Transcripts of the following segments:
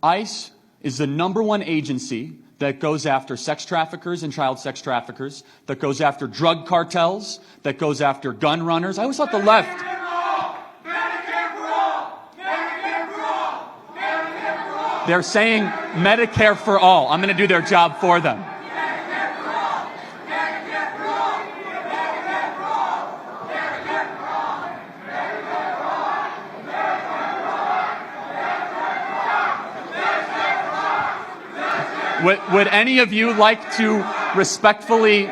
ICE is the #1 agency that goes after sex traffickers and child sex traffickers, that goes after drug cartels, that goes after gun runners. I always thought the left... They're saying Medicare for all. I'm going to do their job for them. Would any of you like to respectfully...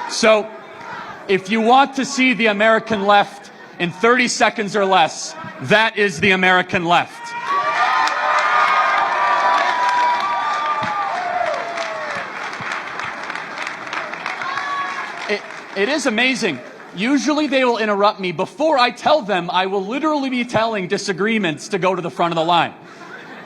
So, if you want to see the American left in 30 seconds or less, that is the American left. It is amazing. Usually they will interrupt me. Before I tell them, I will literally be telling disagreements to go to the front of the line.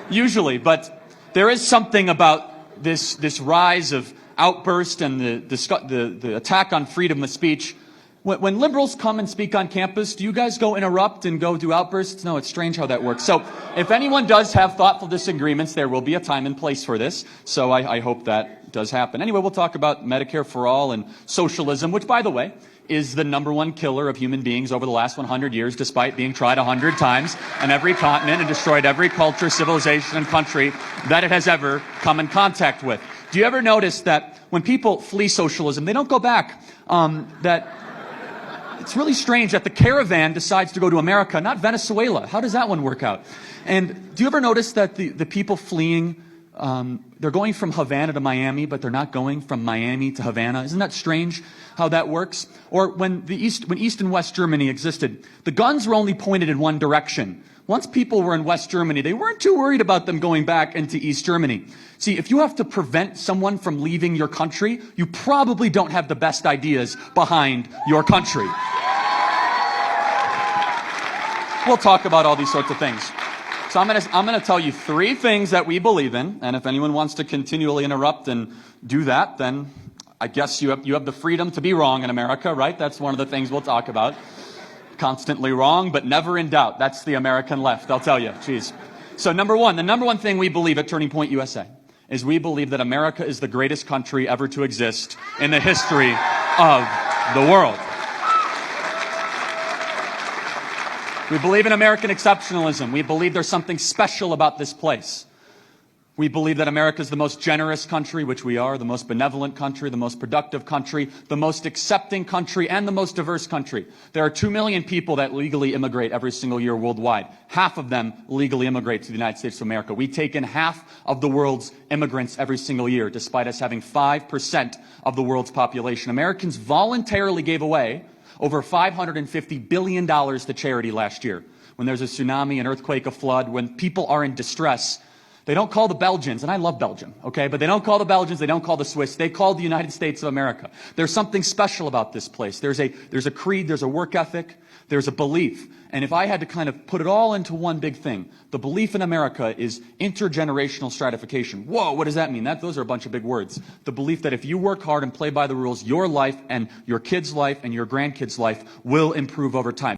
Usually. But there is something about this rise of outburst and the attack on freedom of speech. When liberals come and speak on campus, do you guys go interrupt and go do outbursts? No, it's strange how that works. So if anyone does have thoughtful disagreements, there will be a time and place for this. So I hope that does happen. Anyway, we'll talk about Medicare for all and socialism, which, by the way, is the #1 killer of human beings over the last 100 years, despite being tried 100 times on every continent and destroyed every culture, civilization, and country that it has ever come in contact with. Do you ever notice that when people flee socialism, they don't go back? It's really strange that the caravan decides to go to America, not Venezuela. How does that one work out? And do you ever notice that the people fleeing, they're going from Havana to Miami, but they're not going from Miami to Havana? Isn't that strange how that works? Or when East and West Germany existed, the guns were only pointed in one direction. Once people were in West Germany, they weren't too worried about them going back into East Germany. See, if you have to prevent someone from leaving your country, you probably don't have the best ideas behind your country. We'll talk about all these sorts of things. So I'm going to tell you 3 things that we believe in, and if anyone wants to continually interrupt and do that, then I guess you have the freedom to be wrong in America, right? That's one of the things we'll talk about. Constantly wrong, but never in doubt. That's the American left, I'll tell you. Jeez. So the #1 thing we believe at Turning Point USA is we believe that America is the greatest country ever to exist in the history of the world. We believe in American exceptionalism. We believe there's something special about this place. We believe that America is the most generous country, which we are, the most benevolent country, the most productive country, the most accepting country, and the most diverse country. There are 2 million people that legally immigrate every single year worldwide. Half of them legally immigrate to the United States of America. We take in half of the world's immigrants every single year, despite us having 5% of the world's population. Americans voluntarily gave away over $550 billion to charity last year. When there's a tsunami, an earthquake, a flood, when people are in distress, they don't call the Belgians, and I love Belgium, okay? But they don't call the Belgians, they don't call the Swiss, they call the United States of America. There's something special about this place. There's a creed, there's a work ethic, there's a belief. And if I had to kind of put it all into one big thing, the belief in America is intergenerational stratification. Whoa, what does that mean? Those are a bunch of big words. The belief that if you work hard and play by the rules, your life and your kid's life and your grandkid's life will improve over time.